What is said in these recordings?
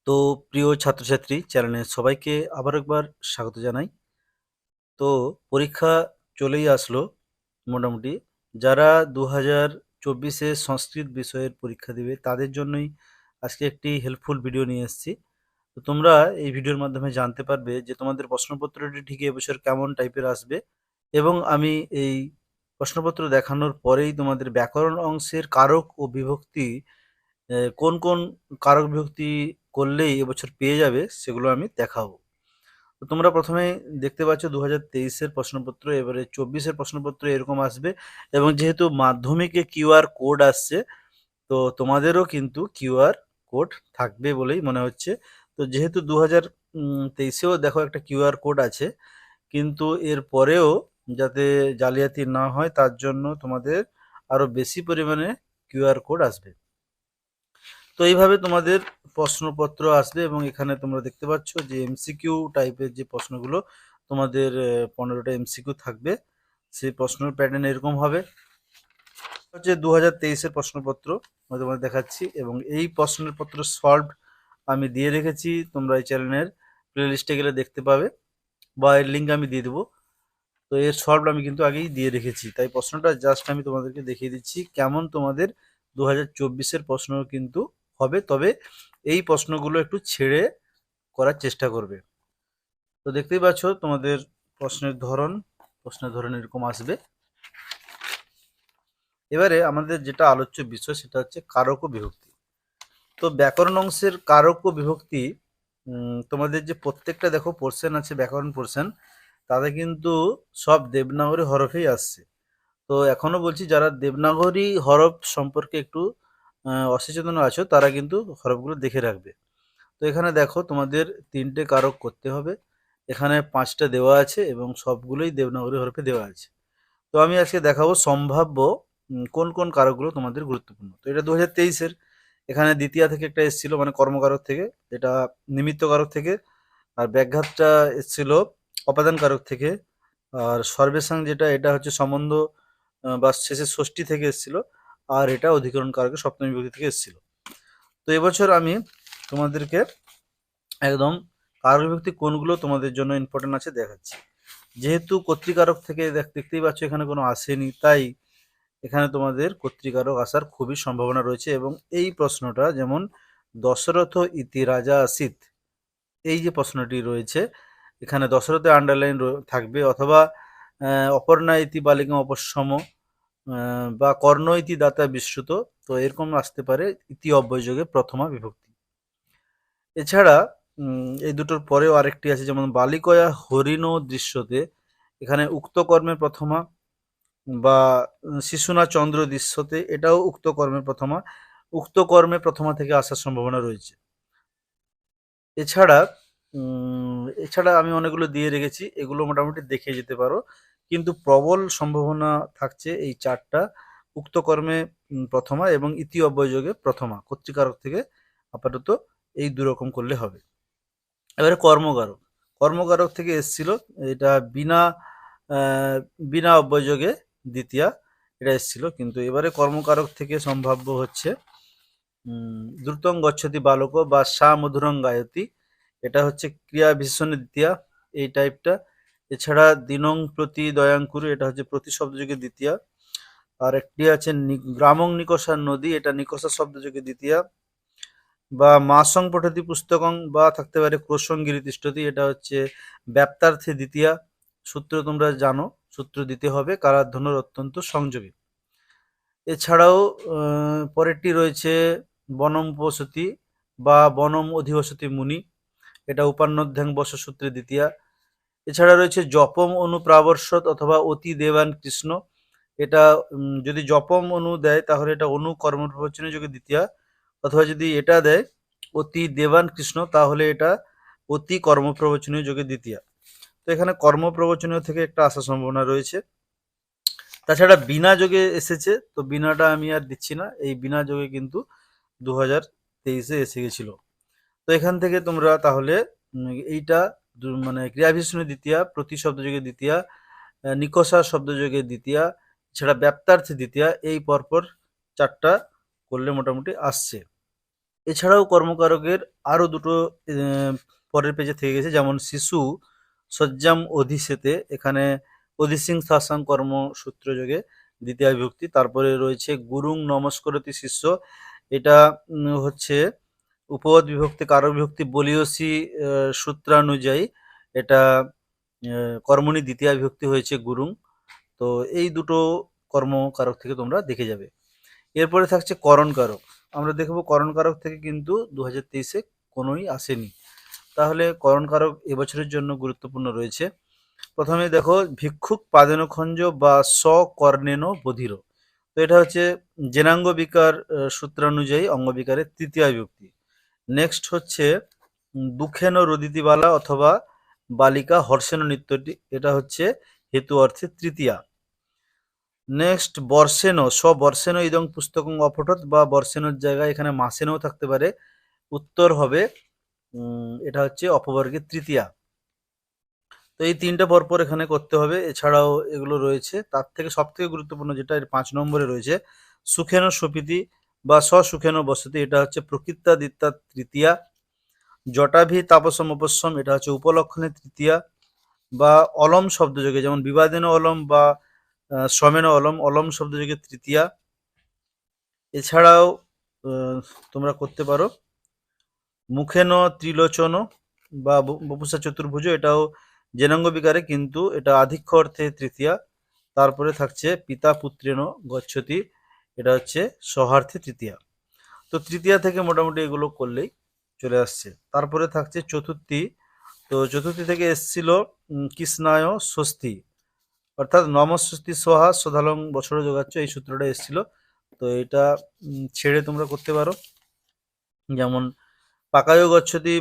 তো প্রিয় ছাত্রছাত্রী চ্যানেলে সবাইকে আবার একবার স্বাগত জানাই। তো পরীক্ষা চলেই আসলো মোটামুটি। যারা 2024-এ সংস্কৃত বিষয়ের পরীক্ষা দিবে তাদের জন্যই আজকে একটি হেল্পফুল ভিডিও নিয়ে এসেছি। তো তোমরা এই ভিডিওর মাধ্যমে জানতে পারবে যে তোমাদের প্রশ্নপত্রটি ঠিক এবছর কেমন টাইপের আসবে, এবং আমি এই প্রশ্নপত্র দেখানোর পরেই তোমাদের ব্যাকরণ অংশের কারক ও বিভক্তি কোন কোন কারক বিভক্তি করলেই এবছর পেয়ে যাবে সেগুলো আমি দেখাবো। তো তোমরা প্রথমে দেখতে পাচ্ছ 2023-এর প্রশ্নপত্র, এবারে 24-এর প্রশ্নপত্র এরকম আসবে। এবং যেহেতু মাধ্যমিকে কিউআর কোড আসছে, তো তোমাদেরও কিন্তু কিউআর কোড থাকবে বলেই মনে হচ্ছে। তো যেহেতু 2023-এও দেখো একটা কিউআর কোড আছে, কিন্তু এর পরেও যাতে জালিয়াতি না হয় তার জন্য তোমাদের আরো বেশি পরিমাণে কিউআর কোড আসবে। তো এইভাবে তোমাদের প্রশ্নপত্র আসবে, এবং এখানে তোমরা দেখতে পাচ্ছ যে এমসিকিউ টাইপের যে প্রশ্নগুলো তোমাদের 15টা এমসিকিউ থাকবে। সেই প্রশ্নের প্যাটার্ন এরকম হবে। হচ্ছে 2023-এর প্রশ্নপত্র আমি তোমাদের দেখাচ্ছি, এবং এই প্রশ্নের পত্র সলভড আমি দিয়ে রেখেছি। তোমরা এই চ্যানেলের প্লেলিস্টে গেলে দেখতে পাবে, বা এর লিঙ্ক আমি দিয়ে দেবো। তো এর সলভড আমি কিন্তু আগেই দিয়ে রেখেছি, তাই প্রশ্নটা জাস্ট আমি তোমাদেরকে দেখিয়ে দিচ্ছি কেমন তোমাদের 2024-এর প্রশ্ন কিন্তু হবে। তবে এই প্রশ্নগুলো একটু ছেড়ে করার চেষ্টা করবে। তো দেখতেই পাচ্ছ তোমাদের প্রশ্নের ধরন এরকম আসবে। এবারে আমাদের যেটা আলোচ্য বিষয় সেটা হচ্ছে কারক ও বিভক্তি। তো ব্যাকরণ অংশের কারক ও বিভক্তি, তোমাদের যে প্রত্যেকটা দেখো পোর্শন আছে ব্যাকরণ পোর্শন, তাতে কিন্তু সব দেবনাগরী হরফেই আসছে। তো এখনো বলছি, যারা দেবনাগরী হরফ সম্পর্কে একটু অসচেতন আছো তারা কিন্তু হরফগুলো দেখে রাখবে। তো এখানে দেখো তোমাদের 3টে কারক করতে হবে। এখানে 5টা দেওয়া আছে এবং সবগুলোই দেবনাগরী হরফে দেওয়া আছে। তো আমি আজকে দেখাবো সম্ভাব্য কোন কোন কারকগুলো তোমাদের গুরুত্বপূর্ণ। তো এটা 2023-এর, এখানে দ্বিতীয়া থেকে একটা এসেছিল মানে কর্মকারক থেকে, এটা নিমিত্ত কারক থেকে। আর ব্যাঘাতটা এসেছিল অপাদান কারক থেকে। আর সর্বেসাং যেটা, এটা হচ্ছে সম্বন্ধ বা শেষের ষষ্ঠী থেকে এসেছিল। আর এটা অধিকরণ কারকের সপ্তমী বিভক্তি থেকে এসেছিল। তো এবছর আমি তোমাদেরকে একদম কারক বিভক্তি কোনগুলো তোমাদের জন্য ইম্পর্টেন্ট আছে দেখাচ্ছি। যেহেতু কর্তৃকারক থেকে দেখতেই পাচ্ছ এখানে কোনো আসেনি, তাই এখানে তোমাদের কর্তৃকারক আসার খুবই সম্ভাবনা রয়েছে। এবং এই প্রশ্নটা যেমন দশরথ ইতি রাজা আসিত, এই যে প্রশ্নটি রয়েছে এখানে দশরথে আন্ডারলাইন থাকবে, অথবা অপর্ণা ইতি বালিকা অপশ্যম, বা কর্ণ ইতি দাতা বিশ্রুত। তো এরকম আসতে পারে ইতি অব্যয়যোগে প্রথমা বিভক্তি। এছাড়া এই দুটোর পরেও আরেকটি আছে, যেমন বালিকয়া হরিণ দৃশ্যতে, এখানে উক্ত কর্মের প্রথমা, বা শিশুনা চন্দ্র দৃশ্যতে, এটাও উক্ত কর্মের প্রথমা। উক্ত কর্মে প্রথমা থেকে আসার সম্ভাবনা রয়েছে। এছাড়া এছাড়া আমি অনেকগুলো দিয়ে রেখেছি, এগুলো মোটামুটি দেখে যেতে পারো। কিন্তু প্রবল সম্ভাবনা থাকছে এই 4টা উক্ত কর্মে প্রথমা এবং ইতি অব্যয়যোগে প্রথমা কর্তৃকারক থেকে। আপাতত এই দুরকম করলে হবে। এবারে কর্মকারক, কর্মকারক থেকে এসছিল, এটা বিনা বিনা অব্যয়যোগে দ্বিতীয়া, এটা এসছিল। কিন্তু এবারে কর্মকারক থেকে সম্ভাব্য হচ্ছে দ্রুতং গচ্ছতি বালক বা সা মধুরং গায়তি, এটা হচ্ছে ক্রিয়া বিশেষণে দ্বিতীয়া, এই টাইপটা। এছাড়া দিনং প্রতি দয়াঙ্কুরু, এটা হচ্ছে প্রতি শব্দযোগে দ্বিতীয়া। আর একটি আছে গ্রামং নিকষার নদী, এটা নিকষা শব্দযোগে দ্বিতীয়া। বা মাসং পঠতি পুস্তকং, বা থাকতে পারে ক্রোশঙ্গিরি তিষ্ঠতি, এটা হচ্ছে ব্যাপ্তার্থে দ্বিতীয়া। সূত্র তোমরা জানো, সূত্র দিতে হবে কারাধ্বনোর অত্যন্ত সংযোগী। এছাড়াও পরেরটি রয়েছে বনম উপসতি বা বনম অধিবসতি মুনি, এটা উপান্নধ্যাং বর্ষ সূত্রে দ্বিতীয়া। এছাড়া রয়েছে জপম অনুপ্রাবর্ষত অথবা অতি দেবান কৃষ্ণ, এটা যদি জপম অনু দেয় তাহলে এটা অনু কর্মপ্রবচনের যোগে দ্বিতীয়া, অথবা যদি এটা দেয় অতি দেবান কৃষ্ণ তাহলে এটা অতি কর্মপ্রবচনীয় যোগে দ্বিতীয়া। তো এখানে কর্মপ্রবচনীয় থেকে একটা আসার সম্ভাবনা রয়েছে। তাছাড়া বিনা যোগে এসেছে, তো বিনাটা আমি আর দিচ্ছি না, এই বিনা যোগে কিন্তু 2023-এ এসে গেছিল। তো এখান থেকে তোমরা তাহলে এইটা মানে ক্রিয়াবিশেষণে দ্বিতীয়া, প্রতি শব্দযোগে দ্বিতীয়া, নিকষা শব্দযোগে দ্বিতীয়া, এছাড়া ব্যাপ্তার্থে দ্বিতীয়া, এই পরপর 4টা করলে মোটামুটি আসছে। এছাড়াও কর্মকারকের আরো দুটো পরের পেজে থেকে গেছে, যেমন শিশু সজ্জাম অধিসেতে, এখানে অধিসিং শাসাং কর্ম সূত্রযোগে দ্বিতীয় বিভক্তি। তারপরে রয়েছে গুরুং নমস্করতি শিষ্য, এটা হচ্ছে উপপদ বিভক্তি কারক বিভক্তি বলিয়সী সূত্রানুযায়ী এটা কর্মণি দ্বিতীয় বিভক্তি হয়েছে গুরুং। তো এই দুটো কর্মকারক থেকে তোমরা দেখে যাবে। এরপরে থাকছে করণ কারক। আমরা দেখব করণ কারক থেকে কিন্তু 2023-এ কোনোই আসেনি। তাহলে করণ কারক এবছরের জন্য গুরুত্বপূর্ণ রয়েছে। প্রথমে দেখো ভিক্ষুক পাদেনখঞ্জ বা সকর্ণেন বধির, তো এটা হচ্ছে জেনাঙ্গ বিকার সূত্রানুযায়ী অঙ্গ বিকারের তৃতীয় বিভক্তি। নেক্সট হচ্ছে দুঃখেন রদিতিবালা অথবা বালিকা হর্ষেন নৃত্যটি, এটা হচ্ছে হেতু অর্থে তৃতীয়া। নেক্সট বর্ষেন স্ববর্ষেন ইদং পুস্তকং অপঠৎ, বা বর্ষেনের জায়গায় এখানে মাসেনও থাকতে পারে, উত্তর হবে এটা হচ্ছে অপবর্গের তৃতীয়া। তো এই তিনটা পরপর এখানে করতে হবে। এছাড়াও এগুলো রয়েছে, তার থেকে সব থেকে গুরুত্বপূর্ণ যেটা এর 5 নম্বরে রয়েছে সুখেন সুপিতি বা সুখেন বসতি, এটা হচ্ছে প্রকৃত্যাদিত্যা তৃতীয়া। জটাভি তাপসম উপস্যম, এটা হচ্ছে উপলক্ষণের তৃতীয়া। বা অলম শব্দযোগে, যেমন বিবাদেন অলম বা শ্রমেন অলম, অলম শব্দযোগে তৃতীয়া। এছাড়াও তোমরা করতে পারো মুখেন ত্রিলোচন বা বপুষা চতুর্ভুজ, এটাও জেনাঙ্গ বিকারে কিন্তু এটা আধিক্য অর্থে তৃতীয়া। তারপরে থাকছে পিতা পুত্রেন গচ্ছতি, এটা হচ্ছে সহার্থে তৃতীয়া। তো তৃতীয়া থেকে মোটামুটি এগুলো করলেই চলে আসছে। তারপরে থাকছে চতুর্থী। তো চতুর্থী থেকে এসছিল কৃষ্ণায় ষষ্ঠী, অর্থাৎ নমস্বস্তি সোহা সদালং বছর যোগাচ্ছ, এই সূত্রটা এসছিল। তো এটা ছেড়ে তোমরা করতে পারো, যেমন পাকায় গচ্ছতি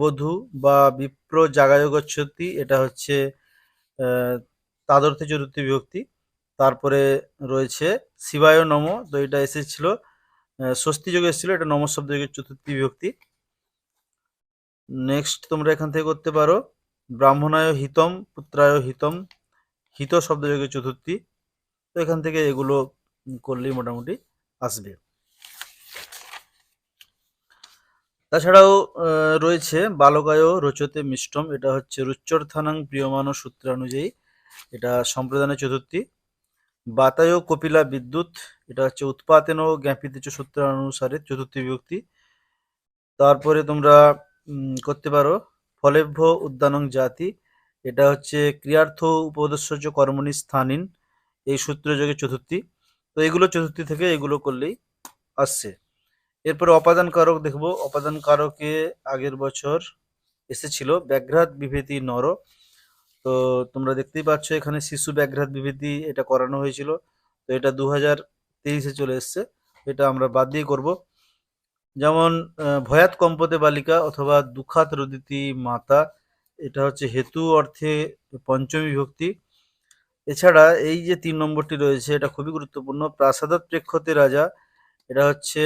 বধূ বা বিপ্র জাগায় গচ্ছতি, এটা হচ্ছে তাদর্থে চতুর্থী বিভক্তি। তারপরে রয়েছে শিবায় নম, তো এটা এসেছিল ষষ্ঠী যোগে এসেছিল, এটা নম শব্দ যোগের চতুর্থী বিভক্তি। নেক্সট তোমরা এখান থেকে করতে পারো ব্রাহ্মণায় হিতম পুত্রায় হিতম, হিত শব্দ যোগের চতুর্থী। তো এখান থেকে এগুলো করলেই মোটামুটি আসবে। তাছাড়াও রয়েছে বালকায় রোচতে মিষ্টম, এটা হচ্ছে রুচ্চর্থানাং প্রিয়মান সূত্রানুযায়ী এটা সম্প্রদানের চতুর্থী। বাতায় কপিলা বিদ্যুৎ, এটা হচ্ছে উৎপাতেন জ্ঞাপিত সূত্রানুসারে চতুর্থী বিভক্তি। তারপরে তোমরা করতে পারো ফলেভ্য উদ্যানং জাতি, এটা হচ্ছে ক্রিয়ার্থ উপদেশ্য কর্মণি স্থানীন, এই সূত্রযোগে চতুর্থী। তো এগুলো চতুর্থী থেকে এগুলো করলেই আসছে। এরপরে অপাদান কারক দেখব। অপাদান কারকে আগের বছর এসেছিল ব্যাঘ্রাত বিভেতি নর, তো তোমরা দেখতেই পাচ্ছ এখানে শিশু ব্যাঘ্রাত বিভেতি এটা করানো হয়েছিল। তো এটা 2023-এ চলে এসছে, এটা আমরা বাদ দিয়ে করব। যেমন ভয়াত কম্পতে বালিকা অথবা দুঃখাত রুদিতি মাতা, এটা হচ্ছে হেতু অর্থে পঞ্চমী বিভক্তি। এছাড়া এই যে 3 নম্বরটি রয়েছে এটা খুবই গুরুত্বপূর্ণ, প্রাসাদাত প্রেক্ষতে রাজা, এটা হচ্ছে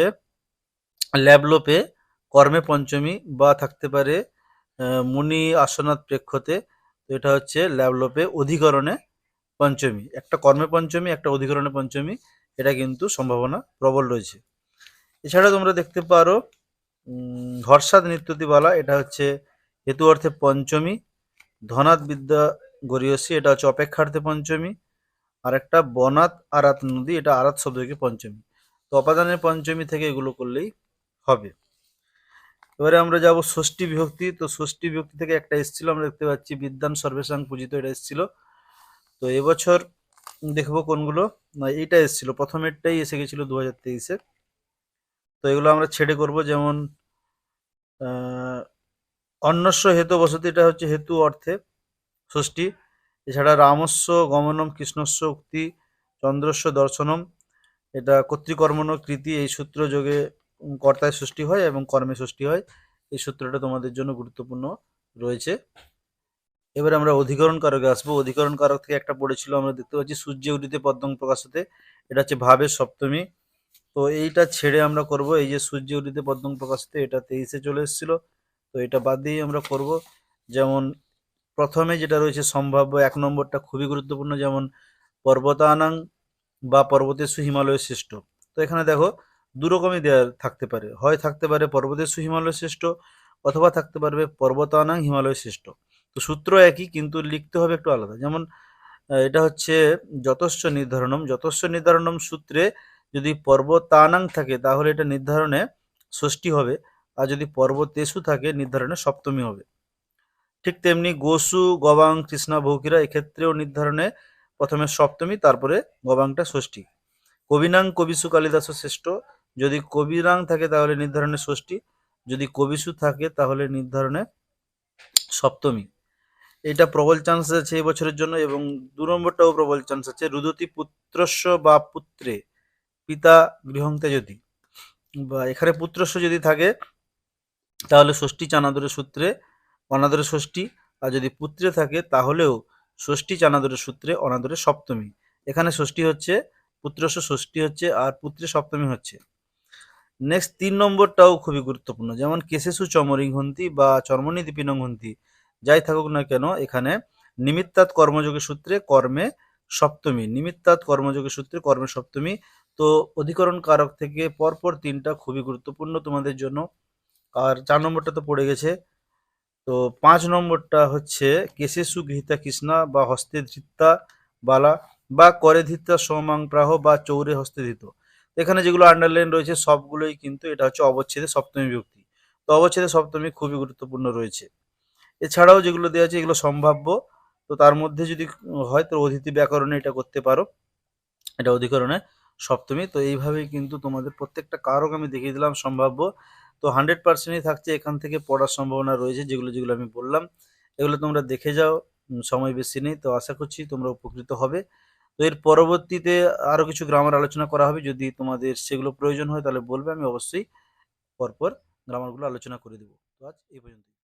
ল্যাবলোপে কর্মে পঞ্চমী, বা থাকতে পারে মুনি আসনাত প্রেক্ষতে, তো এটা হচ্ছে ল্যাবলোপে অধিকরণে পঞ্চমী, একটা কর্মে পঞ্চমী একটা অধিকরণে পঞ্চমী, এটা কিন্তু সম্ভাবনা প্রবল রয়েছে। এছাড়া তোমরা দেখতে পারো হর্ষাদ নৃত্যতিবালা, এটা হচ্ছে হেতু অর্থে পঞ্চমী। ধনাত বিদ্যা গরিয়সী, এটা হচ্ছে অপেক্ষার্থে পঞ্চমী। আর একটা বনাত আরাত নদী, এটা আরাত শব্দকে পঞ্চমী। তো অপাদানের পঞ্চমী থেকে এগুলো করলেই হবে। এবারে আমরা যাব ষষ্ঠী বিভক্তি। তো ষষ্ঠী বিভক্তি থেকে একটা এসেছিল, আমরা দেখতে পাচ্ছি বিদ্যান সর্বেশাং পূজিত, এটা এসেছিল। তো এবছর দেখবো কোনগুলো, না এইটা এসেছিল, প্রথমেরটাই এসে গেছিল 2023-এ। তো এগুলো আমরা ছেড়ে করব, যেমন অন্যস্য হেতু বসতি, এটা হচ্ছে হেতু অর্থে ষষ্ঠী। এছাড়া রামস্য গমনম কৃষ্ণস্য উক্তি চন্দ্রস্য দর্শনম, এটা কর্তৃকর্মণ কৃতি, এই সূত্র যোগে কর্তায় ষষ্ঠী হয় এবং কর্মে ষষ্ঠী হয়, এই সূত্রটা তোমাদের জন্য গুরুত্বপূর্ণ রয়েছে। এবারে আমরা অধিকরণ কারকে আসবো। অধিকরণ কারক থেকে একটা পড়েছিল, আমরা দেখতে পাচ্ছি সূর্যে উদিতে পদ্মং প্রকাশতে, এটা হচ্ছে ভাবের সপ্তমী। তো এইটা ছেড়ে আমরা করব এই যে সূর্যে উদিতে পদ্মং প্রকাশতে, এটা 23-এ চলে এসেছিল। তো এটা বাদ দিয়ে আমরা করব, যেমন প্রথমে যেটা রয়েছে সম্ভাব্য 1 নম্বরটা খুবই গুরুত্বপূর্ণ, যেমন পর্বতানাং বা পর্বতেষু হিমালয় শ্রেষ্ঠ। তো এখানে দেখো দু রকমই দেওয়া থাকতে পারে, হয় থাকতে পারে পর্বতেষু হিমালয় শ্রেষ্ঠ, অথবা থাকতে পারবে পর্বতানাং হিমালয় শ্রেষ্ঠ। তো সূত্র একই, কিন্তু লিখতে হবে একটু আলাদা। যেমন এটা হচ্ছে যতস্য নির্ধারণম, যতস্য নির্ধারণম সূত্রে যদি পর্বতানাং থাকে তাহলে এটা নির্ধারণে ষষ্ঠী হবে, আর যদি পর্বতেষু থাকে নির্ধারণে সপ্তমী হবে। ঠিক তেমনি গোসু গবাং কৃষ্ণা ভৌকিরা, এক্ষেত্রেও নির্ধারণে প্রথমে সপ্তমী, তারপরে গবাংটা ষষ্ঠী। কবিনাং কবিসু কালিদাস শ্রেষ্ঠ, যদি কবিনাং থাকে তাহলে নির্ধারণে ষষ্ঠী, যদি কবিসু থাকে তাহলে নির্ধারণে সপ্তমী। এটা প্রবল চান্স আছে এই বছরের জন্য। এবং ২ নম্বরটাও প্রবল চান্স আছে, রুদতি পুত্রস্য বা পুত্রে পিতা গৃহন্তে যদি, বা এখানে পুত্রস্য যদি থাকে তাহলে ষষ্ঠী চানাদরের সূত্রে অনাদরের ষষ্ঠী, আর যদি পুত্রে থাকে তাহলেও ষষ্ঠী চানাদরের সূত্রে অনাদরের সপ্তমী। এখানে ষষ্ঠী হচ্ছে, পুত্রস্য ষষ্ঠী হচ্ছে, আর পুত্রে সপ্তমী হচ্ছে। নেক্সট ৩ নম্বরটাও খুবই গুরুত্বপূর্ণ, যেমন কেশেষু চমরিং হন্তি বা চর্মণি দীপিনং হন্তি, যাই থাকুক না কেন এখানে নিমিত্তাৎ কর্মযোগের সূত্রে কর্মে সপ্তমী, নিমিত্তাৎ কর্মযোগের সূত্রে কর্মে সপ্তমী। তো অধিকরণ কারক থেকে পরপর ৩টা খুবই গুরুত্বপূর্ণ তোমাদের জন্য। আর ৪ নম্বরটা তো পড়ে গেছে। তো ৫ নম্বরটা হচ্ছে কেশেষু গৃহীতা কৃষ্ণা বা হস্তে ধৃত্তা বালা বা করে ধৃত্তা সৌমাং প্রাহ বা চৌরে হস্তে ধৃত। এখানে যেগুলো আন্ডারলাইন রয়েছে সবগুলোই কিন্তু এটা হচ্ছে অবচ্ছেদে সপ্তমী বিভক্তি। তো অবচ্ছেদে সপ্তমী খুবই গুরুত্বপূর্ণ রয়েছে। এছাড়াও যেগুলো দেওয়া আছে এগুলো সম্ভাব্য। তো তার মধ্যে যদি হয় তো অতিথি ব্যাকরণে এটা করতে পারো, এটা অধিকরণে সপ্তমী। তো এইভাবেই কিন্তু তোমাদের প্রত্যেকটা কারক আমি দেখিয়ে দিলাম সম্ভাব্য। তো 100%ই থাকছে, এখান থেকে পড়ার সম্ভাবনা রয়েছে যেগুলো যেগুলো আমি বললাম। এগুলো তোমরা দেখে যাও, সময় বেশি নেই। তো আশা করছি তোমরা উপকৃত হবে। তো এর পরবর্তীতে আরও কিছু গ্রামার আলোচনা করা হবে, যদি তোমাদের সেগুলো প্রয়োজন হয় তাহলে বলবে, আমি অবশ্যই পরপর গ্রামারগুলো আলোচনা করে দেবো। তো আজ এই পর্যন্ত।